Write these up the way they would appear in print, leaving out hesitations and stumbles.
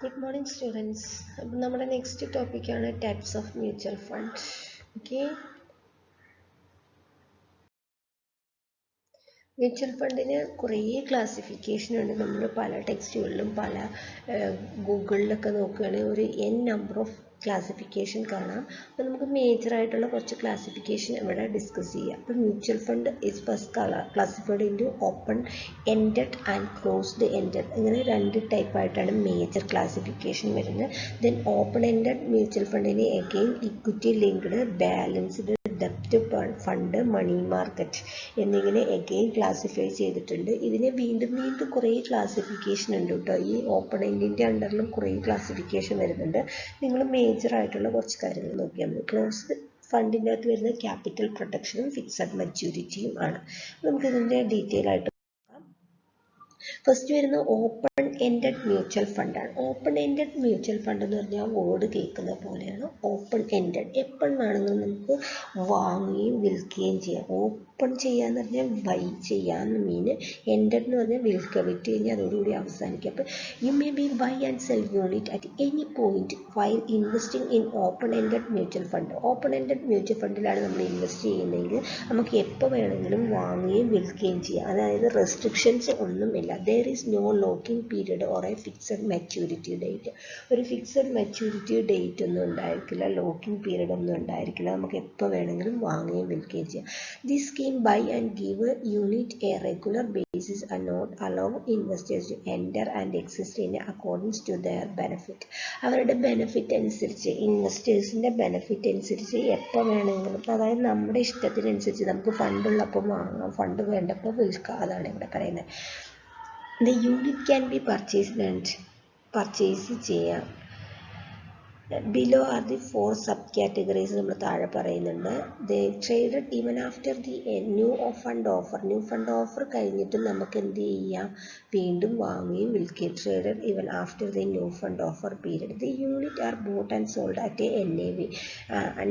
Good morning, students. നമ്മുടെ next ടോപ്പിക്കാണ് types of mutual fund. Okay, mutual ഫണ്ടിന് കുറേ ക്ലാസിഫിക്കേഷൻ ഉണ്ട്. നമ്മൾ പല ടെക്സ്റ്റുകളിലും പല ഗൂഗിളിലൊക്കെ നോക്കുകയാണെങ്കിൽ ഒരു നമ്പർ ഓഫ് ക്ലാസിഫിക്കേഷൻ കാണാം. അപ്പോൾ നമുക്ക് മേജറായിട്ടുള്ള കുറച്ച് ക്ലാസിഫിക്കേഷൻ ഇവിടെ ഡിസ്കസ് ചെയ്യാം. അപ്പോൾ mutual fund is first classified into open ended and closed ended. ഇങ്ങനെ രണ്ട് ടൈപ്പായിട്ടാണ് മേജർ ക്ലാസിഫിക്കേഷൻ വരുന്നത്. ദെൻ ഓപ്പൺ എൻഡഡ് മ്യൂച്വൽ ഫണ്ടിന് അഗെയിൻ ഇക്വിറ്റി ലിങ്ക്ഡ്, ബാലൻസ്ഡ്, ഡെപ്റ്റ് ഫണ്ട്, മണി മാർക്കറ്റ് എന്നിങ്ങനെ അഗെയിൻ ക്ലാസിഫൈ ചെയ്തിട്ടുണ്ട്. ഇതിനെ വീണ്ടും കുറേ ക്ലാസിഫിക്കേഷൻ ഉണ്ട് കേട്ടോ. ഈ ഓപ്പൺ എൻഡിൻ്റെ അണ്ടറിലും കുറേ ക്ലാസിഫിക്കേഷൻ വരുന്നുണ്ട്. നിങ്ങൾ മേജർ ആയിട്ടുള്ള കുറച്ച് കാര്യങ്ങൾ നോക്കിയാൽ മതി. ക്ലോസ്ഡ് ഫണ്ടിൻ്റെ അകത്ത് വരുന്ന ക്യാപിറ്റൽ പ്രൊട്ടക്ഷനും ഫിക്സഡ് മെച്യൂരിറ്റിയും ആണ്. നമുക്കിതിൻ്റെ ഡീറ്റെയിൽ ആയിട്ട് ഫസ്റ്റ് വരുന്ന ഓപ്പൺ എൻഡഡ് മ്യൂച്വൽ ഫണ്ടാണ്. ഓപ്പൺ എൻഡഡ് മ്യൂച്വൽ ഫണ്ട് എന്ന് പറഞ്ഞാൽ വേർഡ് കേൾക്കുന്ന പോലെയാണ്. ഓപ്പൺ എൻഡഡ് എപ്പോൾ വേണമെങ്കിലും നമുക്ക് വാങ്ങുകയും വിൽക്കുകയും ചെയ്യാം. ഓപ്പൺ ചെയ്യാന്ന് പറഞ്ഞാൽ ബൈ ചെയ്യാന്ന് മീന്, എൻഡഡ് എന്ന് പറഞ്ഞാൽ വിൽക്കുക, വിറ്റ് കഴിഞ്ഞാൽ അതോടുകൂടി അവസാനിക്കുക. അപ്പോൾ you may be buy and sell unit at any point while investing in open ended mutual fund. Open ended mutual ഫണ്ടിലാണ് നമ്മൾ ഇൻവെസ്റ്റ് ചെയ്യുന്നതെങ്കിൽ നമുക്ക് എപ്പോൾ വേണമെങ്കിലും വാങ്ങുകയും വിൽക്കുകയും ചെയ്യാം. അതായത് റെസ്ട്രിക്ഷൻസ് ഒന്നുമില്ല. there is no locking period or a fixed maturity date. ഒരു ഫിക്സഡ് മെച്യൂരിറ്റി ഡേറ്റ് ഒന്നും ഉണ്ടായിരിക്കില്ല, ലോക്കിംഗ് പീരീഡ് ഒന്നും ഉണ്ടായിരിക്കില്ല. നമുക്ക് എപ്പോൾ വേണമെങ്കിലും വാങ്ങുകയും വിൽക്കുകയും ചെയ്യാം. This scheme buy and give unit a regular basis and not allow investors to enter and exist in accordings to their benefit. അവരുടെ ബെനിഫിറ്റ് അനുസരിച്ച്, ഇൻവെസ്റ്റേഴ്സിൻ്റെ ബെനിഫിറ്റ് അനുസരിച്ച് എപ്പോൾ വേണമെങ്കിലും, അതായത് നമ്മുടെ ഇഷ്ടത്തിനനുസരിച്ച് നമുക്ക് ഫണ്ടുള്ളപ്പോൾ വാങ്ങാം, ഫണ്ട് വേണ്ടപ്പോൾ വിൽക്കാം. അതാണ് ഇവിടെ പറയുന്നത്. The unit can be purchased and purchase ചെയ്യാം. ബിലോ ആർ ദി 4 subcategories നമ്മൾ താഴെ പറയുന്നുണ്ട്. They traded even after the new fund offer. New fund offer കഴിഞ്ഞിട്ട് നമുക്ക് എന്ത് ചെയ്യാം? വീണ്ടും വാങ്ങുകയും വിൽക്കുകയും. Traded even after the new fund offer period. The unit are bought and sold at a NAV,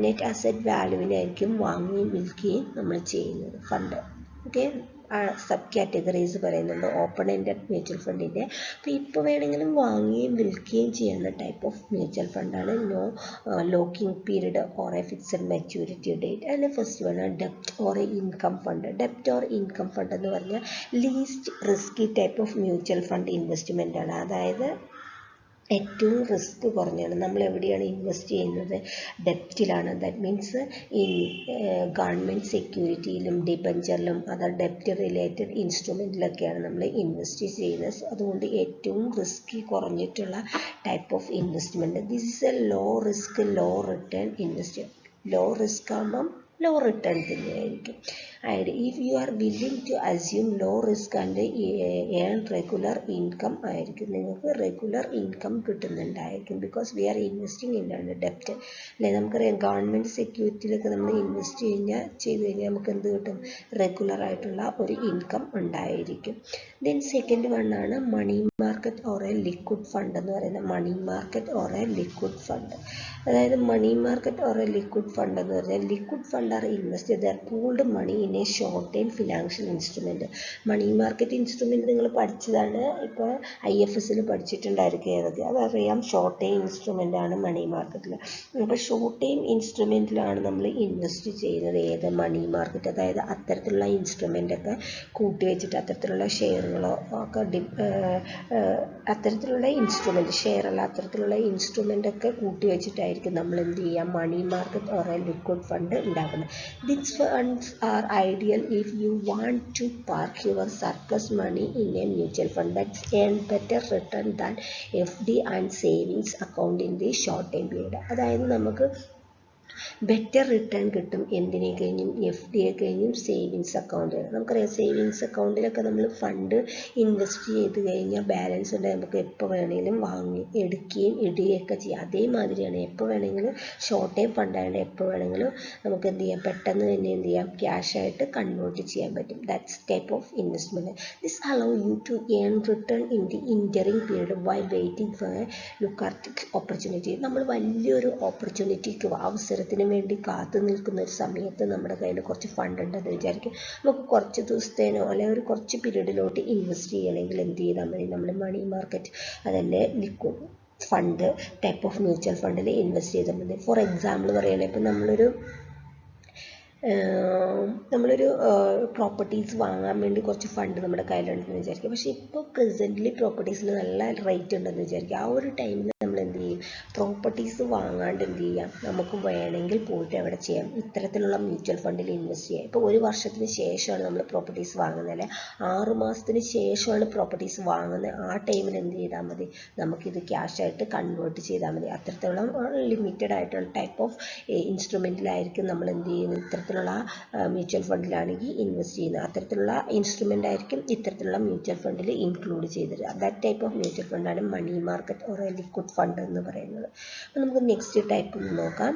net asset വാല്യൂവിനായിരിക്കും വാങ്ങുകയും വിൽക്കുകയും നമ്മൾ ചെയ്യുന്നത് ഫണ്ട്. ഓക്കെ, സബ് കാറ്റഗറീസ് പറയുന്നുണ്ട് ഓപ്പൺ എൻഡഡ് മ്യൂച്വൽ ഫണ്ടിൻ്റെ. അപ്പോൾ ഇപ്പോൾ വേണമെങ്കിലും വാങ്ങുകയും വിൽക്കുകയും ചെയ്യുന്ന ടൈപ്പ് ഓഫ് മ്യൂച്വൽ ഫണ്ടാണ്. No locking period or a fixed maturity date. അതിന് ഫസ്റ്റ് വേണം ഡെപ്റ്റ് ഓർ ഇൻകം ഫണ്ട്. ഡെപ്റ്റ് ഓർ ഇൻകം ഫണ്ട് എന്ന് പറഞ്ഞാൽ least risky type of mutual fund investment ആണ്. അതായത് ഏറ്റവും റിസ്ക് കുറഞ്ഞാണ്. നമ്മൾ എവിടെയാണ് ഇൻവെസ്റ്റ് ചെയ്യുന്നത്? ഡെപ്റ്റിലാണ്. ദാറ്റ് മീൻസ് ഈ ഗവൺമെൻറ് സെക്യൂരിറ്റിയിലും ഡിബഞ്ചറിലും അതർ ഡെപ്റ്റ് റിലേറ്റഡ് ഇൻസ്ട്രുമെൻറ്റിലൊക്കെയാണ് നമ്മൾ ഇൻവെസ്റ്റ് ചെയ്യുന്നത്. അതുകൊണ്ട് ഏറ്റവും റിസ്കി കുറഞ്ഞിട്ടുള്ള type of investment. This is a low risk low return investment. Low risk ആകുമ്പം ലോ റിട്ടേൺ തന്നെയായിരിക്കും. And if you are willing to assume low risk and earn regular income ആയിരിക്കും. നിങ്ങൾക്ക് റെഗുലർ ഇൻകം കിട്ടുന്നുണ്ടായിരിക്കും. Because we are investing in ഡെപ്റ്റ് അല്ലെ. നമുക്കറിയാം government സെക്യൂരിറ്റിയിലൊക്കെ നമ്മൾ invest ചെയ്ത് കഴിഞ്ഞാൽ നമുക്ക് എന്ത് കിട്ടും? റെഗുലർ ആയിട്ടുള്ള ഒരു ഇൻകം ഉണ്ടായിരിക്കും. ദെൻ സെക്കൻഡ് വണ്ണാണ് money market or a liquid fund എന്ന് പറയുന്നത്. Money market or a liquid fund. അതായത് money market or a liquid fund എന്ന് പറഞ്ഞാൽ liquid fund are invest their pooled money in a short time financial instrument. Money market instrument നിങ്ങൾ പഠിച്ചതാണ്. ഇപ്പോൾ IFSൽ പഠിച്ചിട്ടുണ്ടായിരിക്കും. ഏതൊക്കെ അതറിയാം. ഷോർട്ട് ടൈം ഇൻസ്ട്രുമെൻ്റ് ആണ് മണി മാർക്കറ്റിൽ. അപ്പോൾ ഷോർട്ട് ടൈം ഇൻസ്ട്രുമെൻറ്റിലാണ് നമ്മൾ ഇൻവെസ്റ്റ് ചെയ്യുന്നത്. ഏത്? Money market. അതായത് അത്തരത്തിലുള്ള ഇൻസ്ട്രുമെൻ്റൊക്കെ കൂട്ടിവെച്ചിട്ട് അത്തരത്തിലുള്ള ഷെയറുകളോ ഒക്കെ അത്തരത്തിലുള്ള ഇൻസ്ട്രുമെൻറ്റ്, ഷെയറല്ല, അത്തരത്തിലുള്ള ഇൻസ്ട്രുമെൻ്റൊക്കെ കൂട്ടിവെച്ചിട്ടായിരിക്കും നമ്മൾ എന്ത് ചെയ്യാം? Money market or a liquid fund ഉണ്ടാക്കുന്നത്. This funds are ideal if you want to park your surplus money in a mutual fund that earn better return than FD and savings account in the short time period. അതായത് നമുക്ക് better return കിട്ടും. എന്തിനെ കഴിഞ്ഞും? FD കഴിഞ്ഞും savings account. നമുക്കറിയാം savings അക്കൗണ്ടിലൊക്കെ നമ്മൾ fund invest ചെയ്ത് കഴിഞ്ഞാൽ ബാലൻസ് ഉണ്ടെങ്കിൽ നമുക്ക് എപ്പോൾ വേണമെങ്കിലും വാങ്ങി എടുക്കുകയും ഇടുകയൊക്കെ ചെയ്യാം. അതേമാതിരിയാണ് എപ്പോൾ വേണമെങ്കിലും ഷോർട്ട് ടൈം ഫണ്ടായതുകൊണ്ട് എപ്പോൾ വേണമെങ്കിലും നമുക്ക് എന്ത് ചെയ്യാം? പെട്ടെന്ന് തന്നെ എന്ത് ചെയ്യാം? ക്യാഷായിട്ട് കൺവേർട്ട് ചെയ്യാൻ പറ്റും. That's type of investment. This allow you to earn return in the interim period why waiting for a lucrative opportunity. നമ്മൾ വലിയൊരു ഓപ്പർച്യൂണിറ്റിക്ക് അവസരത്തിന് വേണ്ടി കാത്തു നിൽക്കുന്ന ഒരു സമയത്ത് നമ്മുടെ കയ്യിൽ കുറച്ച് ഫണ്ട് ഉണ്ടെന്ന് വിചാരിക്കും. നമുക്ക് കുറച്ച് ദിവസത്തേനോ അല്ലെങ്കിൽ ഒരു കുറച്ച് പീരീഡിലോട്ട് ഇൻവെസ്റ്റ് ചെയ്യണമെങ്കിൽ എന്ത് ചെയ്താൽ മതി? നമ്മൾ മണി മാർക്കറ്റ് അതല്ലേ liquid fund type of mutual ഫണ്ടിൽ ഇൻവെസ്റ്റ് ചെയ്താൽ മതി. ഫോർ എക്സാമ്പിൾ പറയുകയാണെങ്കിൽ ഇപ്പം നമ്മളൊരു പ്രോപ്പർട്ടീസ് വാങ്ങാൻ വേണ്ടി കുറച്ച് ഫണ്ട് നമ്മുടെ കയ്യിലുണ്ടെന്ന് വിചാരിക്കുക. പക്ഷേ ഇപ്പോൾ പ്രസൻ്റ്ലി പ്രോപ്പർട്ടീസിന് നല്ല റേറ്റ് ഉണ്ടെന്ന് വിചാരിക്കുക. ആ ഒരു ടൈമിൽ നമ്മൾ എന്ത് ചെയ്യും, പ്രോപ്പർട്ടീസ് വാങ്ങാണ്ട് എന്ത് ചെയ്യാം, നമുക്ക് വേണമെങ്കിൽ പോയിട്ട് എവിടെ ചെയ്യാം, ഇത്തരത്തിലുള്ള മ്യൂച്വൽ ഫണ്ടിൽ ഇൻവെസ്റ്റ് ചെയ്യാം. ഇപ്പോൾ ഒരു വർഷത്തിന് ശേഷമാണ് നമ്മൾ പ്രോപ്പർട്ടീസ് വാങ്ങുന്നത്, അല്ലെ 6 മാസത്തിന് ശേഷമാണ് പ്രോപ്പർട്ടീസ് വാങ്ങുന്നത്. ആ ടൈമിൽ എന്ത് ചെയ്താൽ മതി, നമുക്കിത് ക്യാഷായിട്ട് കൺവേർട്ട് ചെയ്താൽ മതി. അത്തരത്തിലുള്ള ലിമിറ്റഡ് ആയിട്ടുള്ള ടൈപ്പ് ഓഫ് ഇൻസ്ട്രുമെൻറ്റിലായിരിക്കും നമ്മൾ എന്ത് ചെയ്യുന്നത്, ഇത്തരത്തിലുള്ള മ്യൂച്വൽ ഫണ്ടിലാണെങ്കിൽ ഇൻവെസ്റ്റ് ചെയ്യുന്നത്. അത്തരത്തിലുള്ള ഇൻസ്ട്രുമെൻ്റ് ആയിരിക്കും ഇത്തരത്തിലുള്ള മ്യൂച്വൽ ഫണ്ടിൽ ഇൻക്ലൂഡ് ചെയ്തത്. ദാറ്റ് ടൈപ്പ് ഓഫ് മ്യൂച്വൽ ഫണ്ടാണ് money market or liquid fund എന്ന് പറയുന്നത്. അപ്പോൾ നമുക്ക് നെക്സ്റ്റ് ടൈപ്പ് ഒന്ന് നോക്കാം.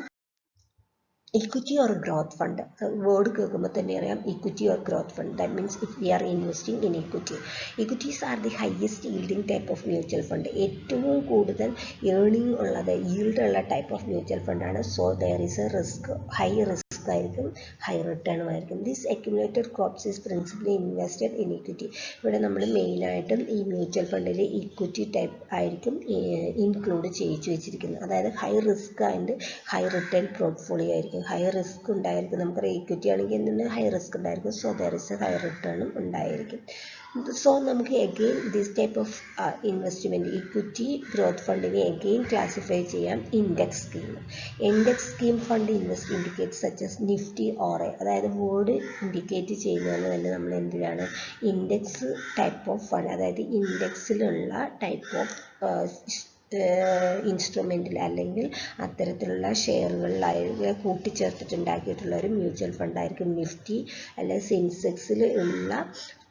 Equity or growth fund. Word കേൾക്കുമ്പോൾ തന്നെ അറിയാം, equity or growth fund. That means if we are investing in equity. Equities are the highest yielding type of mutual fund. ഏറ്റവും കൂടുതൽ ഏർണിംഗ് ഉള്ളത്, yield ഉള്ള ടൈപ്പ് ഓഫ് മ്യൂച്വൽ ഫണ്ട് ആണ്. So there is a risk, high risk ആയിരിക്കും, high റിട്ടേണും ആയിരിക്കും. This accumulated crops is principally invested in equity. ഇവിടെ നമ്മൾ മെയിനായിട്ടും ഈ മ്യൂച്വൽ ഫണ്ടിൽ ഇക്വിറ്റി ടൈപ്പ് ആയിരിക്കും ഇൻക്ലൂഡ് ചെയ്യിച്ചു വെച്ചിരിക്കുന്നത്. അതായത് high risk and high return portfolio ആയിരിക്കും. ഹൈ റിസ്ക് ഉണ്ടായിരിക്കും, നമുക്കറിയാം ഇക്വിറ്റി ആണെങ്കിൽ എന്താണ് ഹൈ റിസ്ക് ഉണ്ടായിരിക്കും. So there is a high റിട്ടേണും ഉണ്ടായിരിക്കും. സോ നമുക്ക് again this type of investment equity growth ഫണ്ടിനെ അഗെയിൻ ക്ലാസിഫൈ ചെയ്യാം index scheme. Index scheme fund invest indicate such as Nifty ഓറെ, അതായത് വേർഡ് ഇൻഡിക്കേറ്റ് ചെയ്യുന്നതെന്ന് തന്നെ നമ്മൾ എന്തിനാണ്, ഇൻഡെക്സ് ടൈപ്പ് ഓഫ് ഫണ്ട്, അതായത് ഇൻഡെക്സിലുള്ള ടൈപ്പ് ഓഫ് ഇൻസ്ട്രുമെൻറ്റിൽ അല്ലെങ്കിൽ അത്തരത്തിലുള്ള ഷെയറുകളിലായി കൂട്ടിച്ചേർത്തിട്ടുണ്ടാക്കിയിട്ടുള്ള ഒരു മ്യൂച്വൽ ഫണ്ടായിരിക്കും നിഫ്റ്റി അല്ലെങ്കിൽ സെൻസെക്സിൽ ഉള്ള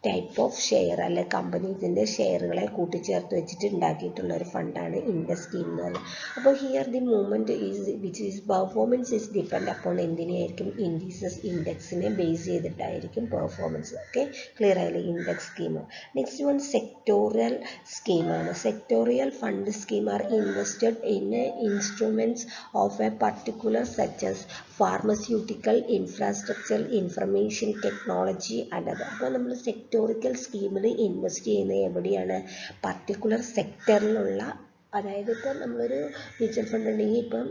ടൈപ്പ് ഓഫ് ഷെയർ അല്ലെ കമ്പനീസിൻ്റെ ഷെയറുകളെ കൂട്ടിച്ചേർത്ത് വെച്ചിട്ട് ഉണ്ടാക്കിയിട്ടുള്ള ഒരു ഫണ്ടാണ് ഇൻഡെക്സ് സ്കീം എന്ന് പറയുന്നത്. അപ്പോൾ here the movement is which is performance is depend upon എന്തിനെയായിരിക്കും, ഇൻഡീസസ് ഇൻഡെക്സിനെ ബേസ് ചെയ്തിട്ടായിരിക്കും പെർഫോമൻസ്. ഓക്കെ, ക്ലിയർ ആയില്ലേ index scheme. Next one sectoral സ്കീമാണ്. Sectoral fund scheme are invested in instruments of a particular such as pharmaceutical, infrastructure, information technology and അത്. അപ്പോൾ നമ്മൾ സെക്ടോറിക്കൽ സ്കീമിൽ invest ചെയ്യുന്നത് എവിടെയാണ്, പർട്ടിക്കുലർ സെക്ടറിലുള്ള, അതായത് ഇപ്പം നമ്മളൊരു മ്യൂച്വൽ ഫണ്ട് ഉണ്ടെങ്കിൽ ഇപ്പം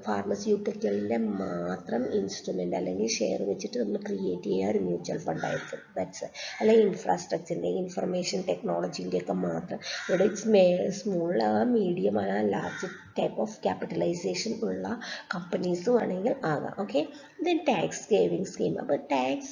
ഫാർമസ്യൂട്ടിക്കലിൻ്റെ മാത്രം ഇൻസ്ട്രുമെൻ്റ് അല്ലെങ്കിൽ ഷെയർ വെച്ചിട്ട് നമ്മൾ ക്രിയേറ്റ് ചെയ്യുക ഒരു മ്യൂച്വൽ ഫണ്ടായിരിക്കും. ദാറ്റ്സ് അല്ലെങ്കിൽ ഇൻഫ്രാസ്ട്രക്ചറിൻ്റെ, ഇൻഫർമേഷൻ ടെക്നോളജീൻ്റെ ഒക്കെ മാത്രം. ഇവിടെ small medium large type of capitalisation ഉള്ള കമ്പനീസും ആണെങ്കിൽ ആകാം. Okay, then tax saving scheme. അപ്പോൾ ടാക്സ്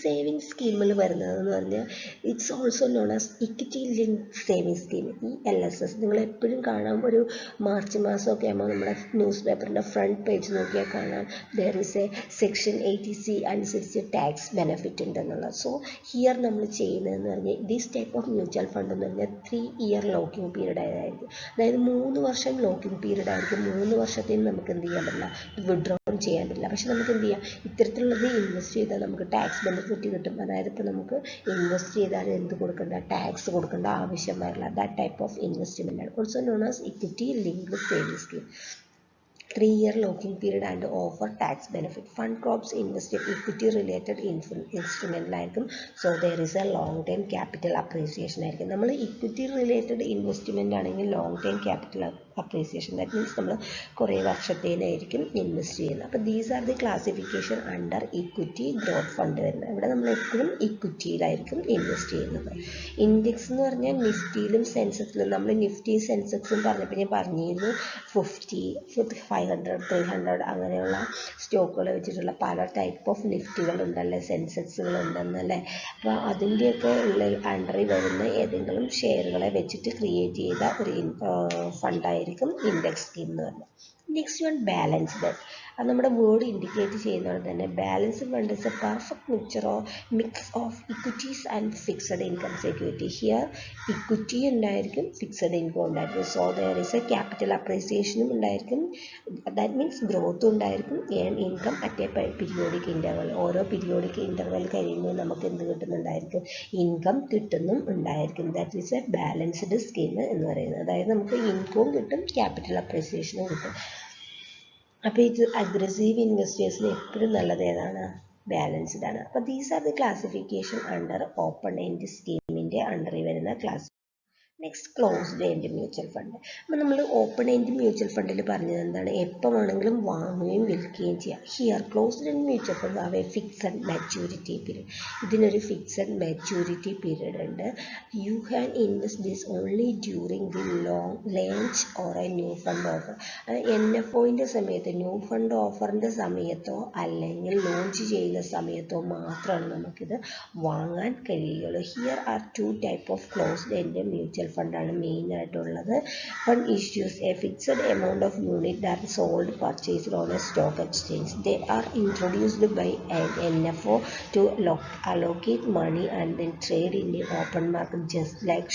സേവിങ് സ്കീമിൽ വരുന്നതെന്ന് പറഞ്ഞാൽ it's also known as equity link saving scheme, ELSS. നിങ്ങൾ എപ്പോഴും കാണാം, ഒരു മാർച്ച് മാസമൊക്കെ ആകുമ്പോൾ നമ്മുടെ ന്യൂസ് പേപ്പറിൻ്റെ ഫ്രണ്ട് പേജ് നോക്കിയാൽ കാണാം there is A section 80C അനുസരിച്ച് ടാക്സ് ബെനിഫിറ്റ് ഉണ്ടെന്നുള്ളത്. സോ ഹിയർ നമ്മൾ ചെയ്യുന്നതെന്ന് പറഞ്ഞാൽ this type of mutual fund എന്ന് പറഞ്ഞാൽ 3 ഇയർ ലോക്കിംഗ് പീരീഡ് ആയിരിക്കും. അതായത് 3 വർഷം ലോക്കിംഗ് പീരീഡ് ആയിരിക്കും. 3 വർഷത്തിന് നമുക്ക് എന്ത് ചെയ്യാൻ പറ്റില്ല, വിഡ്രോ ചെയ്യാൻ പറ്റില്ല. പക്ഷെ നമുക്ക് എന്ത് ചെയ്യാം, ഇത്തരത്തിലുള്ളത് ഇൻവെസ്റ്റ് ചെയ്താൽ നമുക്ക് ടാക്സ് ബെനിഫിറ്റ് കിട്ടും. അതായത് ഇപ്പോൾ നമുക്ക് ഇൻവെസ്റ്റ് ചെയ്താൽ എന്ത് കൊടുക്കേണ്ട, ടാക്സ് കൊടുക്കേണ്ട ആവശ്യം വരില്ല. ദാറ്റ് ടൈപ്പ് ഓഫ് ഇൻവെസ്റ്റ്മെൻ്റ് ആണ് also known as equity linked saving scheme. 3 year locking period and offer tax benefit. Fund crops invested equity related instrument. So there is a long term capital appreciation. നമ്മൾ equity related investment ആണെങ്കിൽ long time capital appreciation, that means നമ്മൾ കുറേ വർഷത്തേനായിരിക്കും invest ചെയ്യുന്നത്. അപ്പോൾ these are the classification under equity growth fund വരുന്നത്. ഇവിടെ നമ്മൾ എപ്പോഴും ഇക്വിറ്റിയിലായിരിക്കും ഇൻവെസ്റ്റ് ചെയ്യുന്നത്. ഇൻഡെക്സ് എന്ന് പറഞ്ഞാൽ നിഫ്റ്റിയിലും സെൻസെക്സിലും, നമ്മൾ നിഫ്റ്റി സെൻസെക്സും പറഞ്ഞപ്പോൾ ഞാൻ പറഞ്ഞിരുന്നു 50, 500, 300 അങ്ങനെയുള്ള സ്റ്റോക്കുകൾ വെച്ചിട്ടുള്ള പല ടൈപ്പ് ഓഫ് നിഫ്റ്റികളുണ്ടല്ലേ, സെൻസെക്സുകളുണ്ടെന്നല്ലേ. അപ്പോൾ അതിൻ്റെയൊക്കെ ഉള്ളിൽ അണ്ടറിൽ വരുന്ന ഏതെങ്കിലും ഷെയറുകളെ വെച്ചിട്ട് ക്രിയേറ്റ് ചെയ്ത ഒരു ഫണ്ടായിരിക്കും ഇൻഡെക്സ് സ്കീം എന്ന് പറഞ്ഞത്. Next one balanced. അത് നമ്മുടെ വേർഡ് ഇൻഡിക്കേറ്റ് ചെയ്യുന്നത് തന്നെ balanced fund is a perfect mix of equities and fixed income security. Here equity ഉണ്ടായിരിക്കും, ഫിക്സഡ് ഇൻകം ഉണ്ടായിരിക്കും. So there is a capital അപ്രീസിയേഷനും ഉണ്ടായിരിക്കും, ദാറ്റ് മീൻസ് ഗ്രോത്തും ഉണ്ടായിരിക്കും. Income at a periodic interval, ഓരോ പീരിയോഡിക് ഇൻ്റർവൽ കഴിയുമ്പോൾ നമുക്ക് എന്ത് കിട്ടുന്നുണ്ടായിരിക്കും, ഇൻകം കിട്ടുന്നും ഉണ്ടായിരിക്കും. ദാറ്റ് ഈസ് എ ബാലൻസ്ഡ് സ്കീം എന്ന് പറയുന്നത്. അതായത് നമുക്ക് ഇൻകവും കിട്ടും, ക്യാപിറ്റൽ അപ്രീസിയേഷനും കിട്ടും. അപ്പോൾ ഇത് അഗ്രസീവ് ഇൻവെസ്റ്റേഴ്സിന് എപ്പോഴും നല്ലത് ഏതാണ്, ബാലൻസ്ഡ് ആണ്. അപ്പോൾ these are the classification under open end സ്കീമിൻ്റെ അണ്ടറിൽ വരുന്ന next closed end mutual fund. അപ്പോൾ നമ്മൾ ഓപ്പൺ എൻഡ് മ്യൂച്വൽ ഫണ്ടിൽ പറഞ്ഞത് എന്താണ്, എപ്പോൾ വേണമെങ്കിലും വാങ്ങുകയും വിൽക്കുകയും ചെയ്യാം. Here closed end mutual fund have a fixed maturity period. ഇതിനൊരു ഫിക്സഡ് മെച്യൂരിറ്റി പീരീഡ് ഉണ്ട്. You can invest this only during the launch or a new fund offer. NFOൻ്റെ സമയത്ത്, ന്യൂ ഫണ്ട് ഓഫറിൻ്റെ സമയത്തോ അല്ലെങ്കിൽ ലോഞ്ച് ചെയ്യുന്ന സമയത്തോ മാത്രമാണ് നമുക്കിത് വാങ്ങാൻ കഴിയുള്ളൂ. Here are 2 type of closed end mutual ഫണ്ടാണ് മെയിൻ ആയിട്ടുള്ളത്. Fund issues a fixed amount of unit that sold purchased on a stock exchange. They are introduced by NFO to allocate money and then trade in the open market just like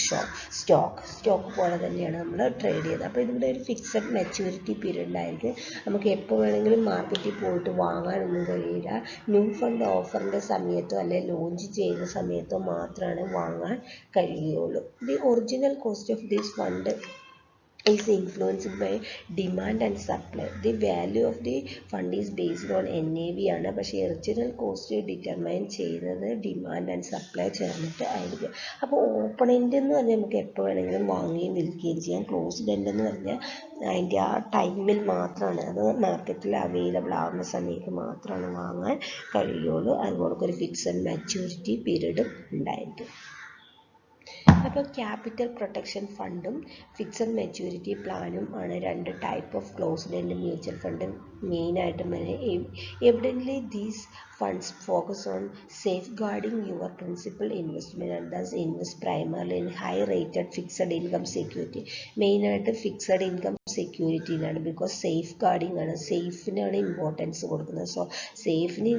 stock പോലെ തന്നെയാണ് നമ്മൾ trade ചെയ്തത്. അപ്പോൾ ഇതിവിടെ ഒരു fixed maturity period ആയിരിക്കും. നമുക്ക് എപ്പോൾ വേണമെങ്കിലും മാർക്കറ്റിൽ പോയിട്ട് വാങ്ങാനൊന്നും കഴിയില്ല. ന്യൂ ഫണ്ട് ഓഫറിൻ്റെ സമയത്തോ അല്ലെങ്കിൽ ലോഞ്ച് ചെയ്യുന്ന സമയത്തോ മാത്രമാണ് വാങ്ങാൻ കഴിയുള്ളൂ. The original cost of this fund is influenced by demand and supply. The value of the fund is based on NAV ആണ്. പക്ഷേ ഒറിജിനൽ കോസ്റ്റ് ഡിറ്റർമൈൻ ചെയ്യുന്നത് ഡിമാൻഡ് ആൻഡ് സപ്ലൈ ചേർന്നിട്ട് ആയിരിക്കും. അപ്പോൾ ഓപ്പൺ എൻഡ് എന്ന് പറഞ്ഞാൽ നമുക്ക് എപ്പോൾ വേണമെങ്കിലും വാങ്ങുകയും വിൽക്കുകയും ചെയ്യാം. ക്ലോസ്ഡ് എൻഡ് എന്ന് പറഞ്ഞാൽ അതിൻ്റെ ആ ടൈമിൽ മാത്രമാണ്, അത് മാർക്കറ്റിൽ അവൈലബിൾ ആവുന്ന സമയത്ത് മാത്രമാണ് വാങ്ങാൻ കഴിയുള്ളൂ. അതുപോലെ ഒരു ഫിക്സഡ് മെച്യൂരിറ്റി പീരീഡും ഉണ്ടായിരിക്കും. അപ്പോൾ ക്യാപിറ്റൽ പ്രൊട്ടക്ഷൻ ഫണ്ടും ഫിക്സഡ് മെച്യൂരിറ്റി പ്ലാനും ആണ് 2 type of closed end mutual fund മെയിനായിട്ട്. Evidently these funds focus on safeguarding your principal investment and thus invest primarily in high rated fixed income security. മെയിനായിട്ട് fixed income സെക്യൂരിറ്റിയിലാണ്. Because safeguarding ആണ്, സേഫിനാണ് importance കൊടുക്കുന്നത്. So സേഫിന്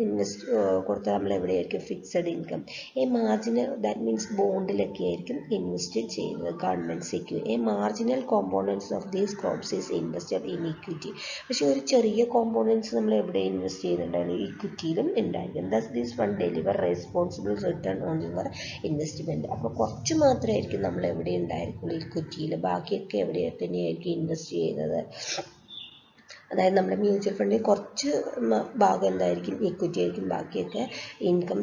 invest കൊടുത്താൽ നമ്മൾ എവിടെയായിരിക്കും, fixed income. A marginal, that means ബോണ്ടിലൊക്കെ ആയിരിക്കും ഇൻവെസ്റ്റ് ചെയ്യുന്നത്. Government secure a marginal components of these crops is invested in equity. പക്ഷേ ഒരു ചെറിയ കോമ്പോണൻസ് നമ്മൾ എവിടെ ഇൻവെസ്റ്റ് ചെയ്യുന്നുണ്ടായിരുന്നു, ഇക്വിറ്റിയിലും ഉണ്ടായിരിക്കും. Thus this fund deliver responsible return on your investment. അപ്പോൾ കുറച്ച് മാത്രമായിരിക്കും നമ്മൾ എവിടെ ഉണ്ടായിരിക്കുള്ളൂ, ഇക്വിറ്റിയിൽ. ബാക്കിയൊക്കെ എവിടെ തന്നെയായിരിക്കും ഇൻവെസ്റ്റ് ചെയ്യുന്നത്. അതായത് നമ്മുടെ മ്യൂച്വൽ ഫണ്ടിൽ കുറച്ച് ഭാഗം എന്തായിരിക്കും, ഇക്വിറ്റി ആയിരിക്കും. ബാക്കിയൊക്കെ ഇൻകം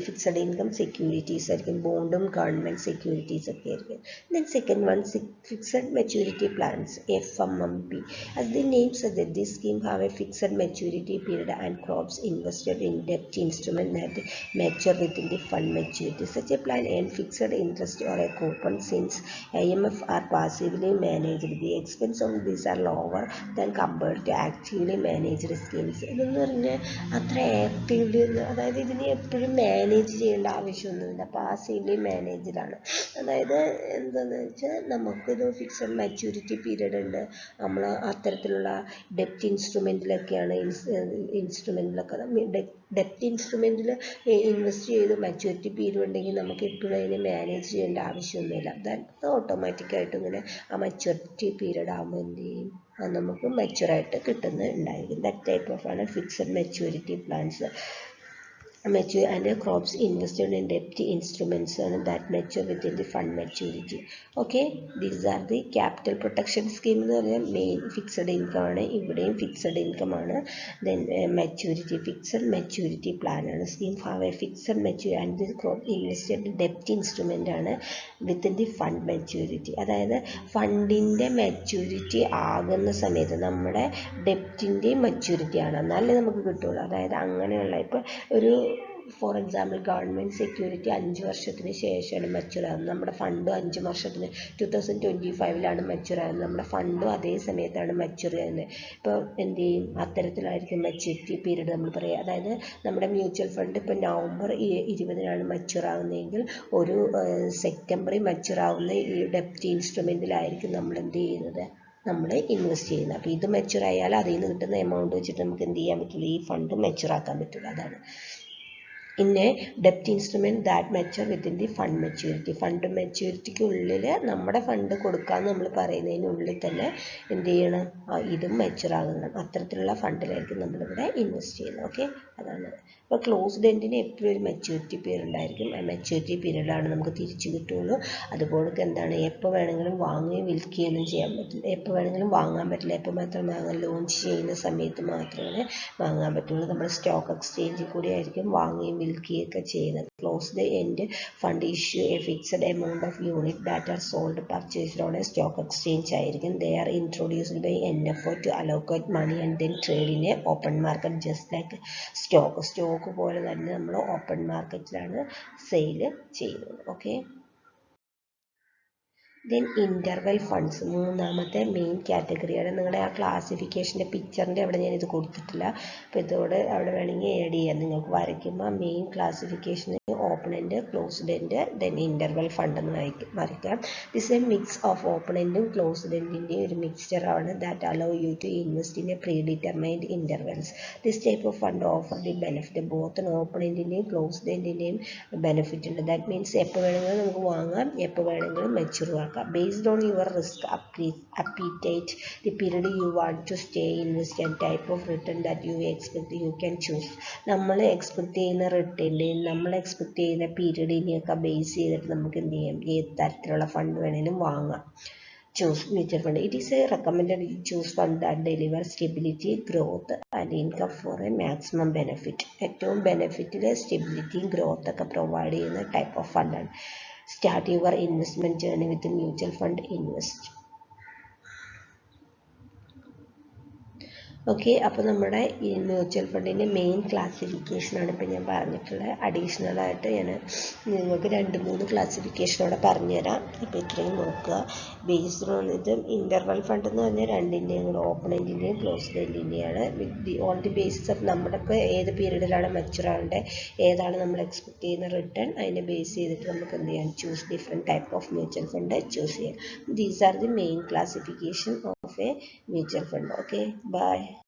ഫിക്സഡ് ഇൻകം സെക്യൂരിറ്റീസ് ആയിരിക്കും. ബോണ്ടും ഗവൺമെൻറ് സെക്യൂരിറ്റീസ് ഒക്കെ ആയിരിക്കും. Then second one, fixed maturity plans, FMMP. as the name suggests, this scheme have a fixed maturity period and crops invested in debt instrument that mature within the fund maturity. Such a plan earn fixed interest or a coupon since IMF are passively managed. The expense of these are lower than compared to actively managed schemes. ഇതെന്ന് പറഞ്ഞാൽ അത്ര actively, അതായത് ഇതിന് എപ്പോഴും manage ചെയ്യേണ്ട ആവശ്യമൊന്നുമില്ല, passively മാനേജ്ഡാണ്. അതായത് എന്താണെന്ന് വെച്ചാൽ നമുക്കൊരു ഫിക്സഡ് മെച്യൂരിറ്റി പീരീഡ് ഉണ്ട്. നമ്മൾ അത്തരത്തിലുള്ള ഡെപ്റ്റ് ഇൻസ്ട്രുമെൻറ്റിലൊക്കെയാണ് ഡെപ്റ്റ് ഇൻസ്ട്രുമെൻറ്റിൽ ഇൻവെസ്റ്റ് ചെയ്ത് മെച്യൂരിറ്റി പീരീഡ് ഉണ്ടെങ്കിൽ നമുക്ക് എപ്പോഴും അതിനെ മാനേജ് ചെയ്യേണ്ട ആവശ്യമൊന്നുമില്ല. അത് ഓട്ടോമാറ്റിക്കായിട്ട് ഇങ്ങനെ ആ മെച്യൂരിറ്റി പീരീഡ് ആകുമ്പോൾ എന്ത് ചെയ്യും, അത് നമുക്ക് മെച്യൂറായിട്ട് കിട്ടുന്നുണ്ടായിരിക്കും. ദാറ്റ് ടൈപ്പ് ഓഫ് ആണ് fixed maturity plans. mature and crops invested in debt instruments that mature within the fund maturity. Okay, these are the capital protection scheme എന്ന് പറഞ്ഞാൽ മെയിൻ ഫിക്സഡ് ഇൻകം ആണ്. ഇവിടെയും ഫിക്സഡ് ഇൻകം ആണ്. Then maturity, fixed maturity plan ആണ്. Scheme have a fixed maturity and the crop invested ഡെപ്റ്റ് instrument ആണ് within the fund maturity. അതായത് ഫണ്ടിൻ്റെ മെച്യൂരിറ്റി ആകുന്ന സമയത്ത് നമ്മുടെ ഡെപ്റ്റിൻ്റെയും മെച്യൂരിറ്റി ആണ്, എന്നാലേ നമുക്ക് കിട്ടുള്ളൂ. അതായത് അങ്ങനെയുള്ള ഇപ്പോൾ ഒരു ഫോർ എക്സാമ്പിൾ ഗവൺമെൻറ് സെക്യൂരിറ്റി 5 വർഷത്തിന് ശേഷമാണ് മെച്യൂർ ആകുന്നത്. നമ്മുടെ ഫണ്ടും 5 വർഷത്തിന് 2025 മെച്യൂർ ആകുന്നത്. നമ്മുടെ ഫണ്ടും അതേ സമയത്താണ് മെച്യൂർ ചെയ്യുന്നത്. ഇപ്പോൾ എന്ത് ചെയ്യും, അത്തരത്തിലായിരിക്കും മെച്യൂരിറ്റി പീരീഡ് നമ്മൾ പറയുക. അതായത് നമ്മുടെ മ്യൂച്വൽ ഫണ്ട് ഇപ്പോൾ നവംബർ 20 മെച്യൂർ ആകുന്നതെങ്കിൽ ഒരു സെപ്റ്റംബറിൽ മെച്യൂർ ആകുന്ന ഈ ഡെപ്റ്റ് ഇൻസ്ട്രുമെൻറ്റിലായിരിക്കും നമ്മൾ എന്ത് ചെയ്യുന്നത്, നമ്മൾ ഇൻവെസ്റ്റ് ചെയ്യുന്നത്. അപ്പോൾ ഇത് മെച്യൂർ ആയാൽ അതിൽ നിന്ന് കിട്ടുന്ന എമൗണ്ട് വെച്ചിട്ട് നമുക്ക് എന്ത് ചെയ്യാൻ പറ്റില്ല, ഈ ഫണ്ട് മെച്യൂർ ആക്കാൻ പറ്റില്ല. അതാണ് in a debt instrument that mature within the fund maturity. Fund മെച്യൂരിറ്റിക്ക് ഉള്ളിൽ നമ്മുടെ ഫണ്ട് കൊടുക്കാമെന്ന് നമ്മൾ പറയുന്നതിനുള്ളിൽ തന്നെ എന്ത് ചെയ്യണം, ഇതും മെച്യൂർ ആകണം. അത്തരത്തിലുള്ള ഫണ്ടിലായിരിക്കും നമ്മളിവിടെ ഇൻവെസ്റ്റ് ചെയ്യുന്നത്. ഓക്കെ, അതാണ്. അപ്പോൾ ക്ലോസ്ഡ് എൻഡിന് എപ്പോഴും ഒരു മെച്യൂരിറ്റി പീരീഡ് ഉണ്ടായിരിക്കും. ആ മെച്യൂരിറ്റി പീരീഡാണ് നമുക്ക് തിരിച്ചു കിട്ടുള്ളൂ. അതുപോലെ എന്താണ്, എപ്പോൾ വേണമെങ്കിലും വാങ്ങുകയും വിൽക്കുകയൊന്നും ചെയ്യാൻ പറ്റില്ല. എപ്പോൾ വേണമെങ്കിലും വാങ്ങാൻ പറ്റില്ല. എപ്പോൾ മാത്രം വാങ്ങാൻ, ലോഞ്ച് ചെയ്യുന്ന സമയത്ത് മാത്രമേ വാങ്ങാൻ പറ്റുള്ളൂ. നമ്മൾ സ്റ്റോക്ക് എക്സ്ചേഞ്ചിൽ കൂടി ആയിരിക്കും വാങ്ങുകയും വിൽക്കുകയൊക്കെ ചെയ്യുന്നത്. Closed end fund issue a fixed amount of unit that are sold purchased on a stock exchange ആയിരിക്കും. They are introduced by NFO to allocate money and then trade in a open market just like stock പോലെ തന്നെ നമ്മൾ open മാർക്കറ്റിലാണ് sale ചെയ്യുന്നത്. Okay. Then interval funds മൂന്നാമത്തെ main കാറ്റഗറിയാണ്. നിങ്ങളുടെ ആ ക്ലാസിഫിക്കേഷൻ്റെ പിക്ചറിൻ്റെ അവിടെ ഞാനിത് കൊടുത്തിട്ടില്ല. അപ്പോൾ ഇതോടെ അവിടെ വേണമെങ്കിൽ ആഡ് ചെയ്യാം. നിങ്ങൾക്ക് വരയ്ക്കുമ്പോൾ main classification open end, closed end, then interval fund എന്ന് വരയ്ക്കാം. This a mix of open എൻഡും ക്ലോസ്ഡ് എൻഡിൻ്റെയും ഒരു മിക്സ്ചറാണ് that allow you to invest in a predetermined intervals. This type of fund offer the benefit both open എൻഡിൻ്റെയും closed എൻഡിൻ്റെയും benefit ഉണ്ട്. ദാറ്റ് മീൻസ് എപ്പോൾ വേണമെങ്കിലും നമുക്ക് വാങ്ങാം, എപ്പോൾ വേണമെങ്കിലും മെച്യൂർ ആക്കാം. Based on your risk appetite, the period you want to stay invest and type of return that you expect, you can choose. നമ്മൾ എക്സ്പെക്ട് ചെയ്യുന്ന റിട്ടേണിൻ്റെയും നമ്മൾ എക്സ്പെക്ട് ചെയ്യുന്ന പീരീഡിനെയൊക്കെ ബേസ് ചെയ്തിട്ട് നമുക്ക് എന്ത് ചെയ്യാം, ഏത് തരത്തിലുള്ള ഫണ്ട് വേണേലും വാങ്ങാം. Choose mutual fund. It is a recommended you choose fund that delivers stability, growth and income for a maximum benefit. ഏറ്റവും ബെനിഫിറ്റിൽ സ്റ്റെബിലിറ്റിയും ഗ്രോത്ത് ഒക്കെ പ്രൊവൈഡ് ചെയ്യുന്ന ടൈപ്പ് ഓഫ് ഫണ്ടാണ്. Start your investment journey with a mutual fund. Invest. Okay. അപ്പോൾ നമ്മുടെ ഈ mutual ഫണ്ടിൻ്റെ main ക്ലാസിഫിക്കേഷനാണ് ഇപ്പോൾ ഞാൻ പറഞ്ഞിട്ടുള്ളത്. അഡീഷണലായിട്ട് ഞാൻ നിങ്ങൾക്ക് 2-3 ക്ലാസിഫിക്കേഷനോടെ പറഞ്ഞുതരാം. അപ്പോൾ ഇത്രയും നോക്കുക. ബേസ്ഡ് ഓൺ ഇത് ഇൻ്റർവൽ ഫണ്ട് എന്ന് പറഞ്ഞാൽ രണ്ടിൻ്റെയും കൂടെ ഓപ്പൺ എൻഡിൻ്റെയും ക്ലോസ്ഡ് എൻഡിൻ്റെയാണ്. ഓൺ ദി ബേസിസ് ഓഫ് നമ്മുടെ ഇപ്പോൾ ഏത് പീരീഡിലാണ് മെച്യൂർ ആവേണ്ടത്, ഏതാണ് നമ്മൾ എക്സ്പെക്ട് ചെയ്യുന്ന റിട്ടേൺ, അതിനെ ബേസ് ചെയ്തിട്ട് നമുക്ക് എന്ത് ചെയ്യാം, choose different type of mutual fund choose ചെയ്യാം. These are the main classification of a mutual fund. Okay, bye.